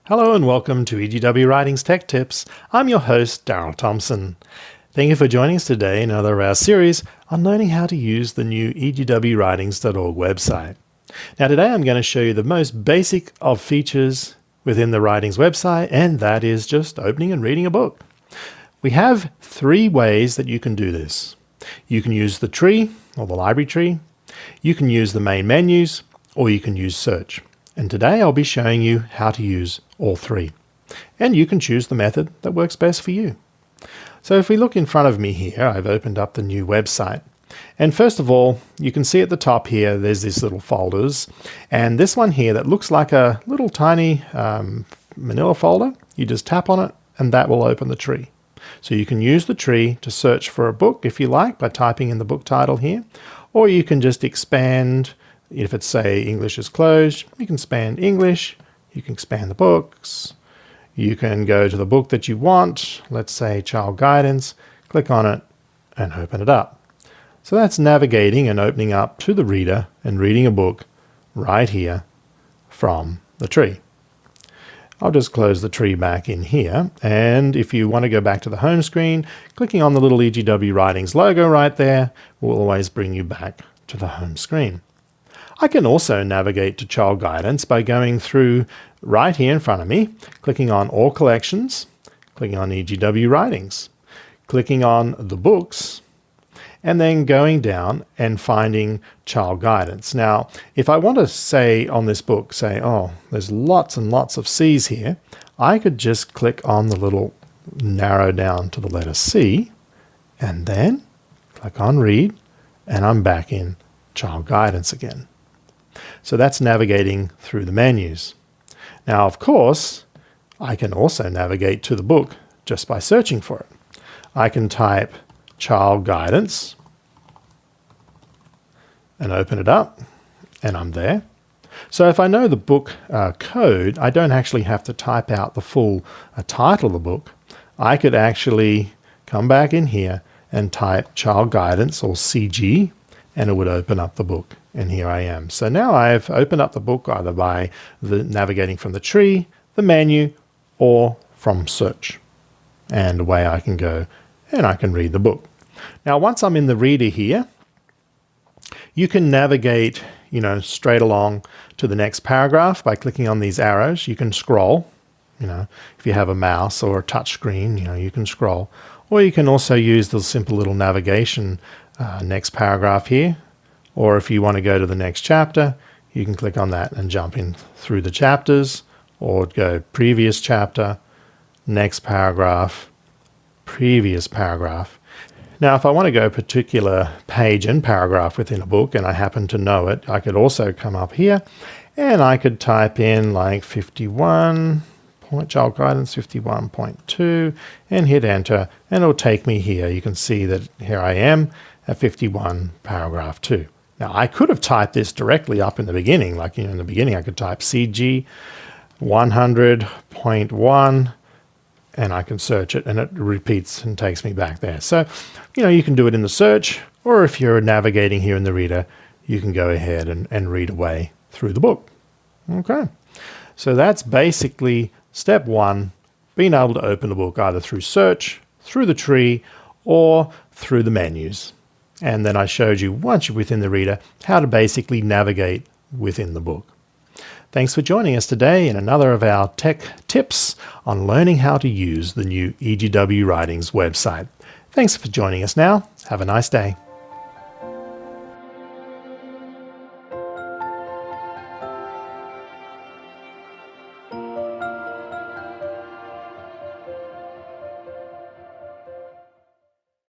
Hello and welcome to EGW Writings Tech Tips. I'm your host, Darryl Thompson. Thank you for joining us today in another of our series on learning how to use the new egwwritings.org website. Now today I'm going to show you the most basic of features within the Writings website, and that is just opening and reading a book. We have three ways that you can do this. You can use the tree or the library tree, you can use the main menus, or you can use search. And today I'll be showing you how to use all three. And you can choose the method that works best for you. So if we look in front of me here, I've opened up the new website. And first of all, you can see at the top here, there's these little folders. And this one here that looks like a little tiny manila folder, you just tap on it and that will open the tree. So you can use the tree to search for a book if you like by typing in the book title here. Or you can just expand. If it's, say, English is closed, you can expand English, you can expand the books, you can go to the book that you want, let's say Child Guidance, click on it and open it up. So that's navigating and opening up to the reader and reading a book right here from the tree. I'll just close the tree back in here, and if you want to go back to the home screen, clicking on the little EGW Writings logo right there will always bring you back to the home screen. I can also navigate to Child Guidance by going through right here in front of me, clicking on All Collections, clicking on EGW Writings, clicking on the books, and then going down and finding Child Guidance. Now, if I want to say on this book, say, oh, there's lots and lots of C's here, I could just click on the little narrow down to the letter C, and then click on Read, and I'm back in Child Guidance again. So that's navigating through the menus. Now, of course, I can also navigate to the book just by searching for it. I can type Child Guidance and open it up, and I'm there. So if I know the book code, I don't actually have to type out the full title of the book. I could actually come back in here and type Child Guidance or CG, and it would open up the book. And here I am. So now I've opened up the book either by navigating from the tree, the menu, or from search. And away I can go and I can read the book. Now once I'm in the reader here, you can navigate, straight along to the next paragraph by clicking on these arrows. You can scroll, if you have a mouse or a touch screen, you can scroll. Or you can also use the simple little navigation next paragraph here. Or if you want to go to the next chapter, you can click on that and jump in through the chapters, or go previous chapter, next paragraph, previous paragraph. Now, if I want to go a particular page and paragraph within a book and I happen to know it, I could also come up here and I could type in like 51, Child Guidance 51.2 and hit enter, and it'll take me here. You can see that here I am at 51 paragraph 2. Now, I could have typed this directly up in the beginning, like in the beginning I could type CG 100.1 and I can search it and it repeats and takes me back there. So, you can do it in the search, or if you're navigating here in the reader, you can go ahead and read away through the book. Okay, so that's basically step one, being able to open a book either through search, through the tree, or through the menus. And then I showed you, once you're within the reader, how to basically navigate within the book. Thanks for joining us today in another of our tech tips on learning how to use the new EGW Writings website. Thanks for joining us now. Have a nice day.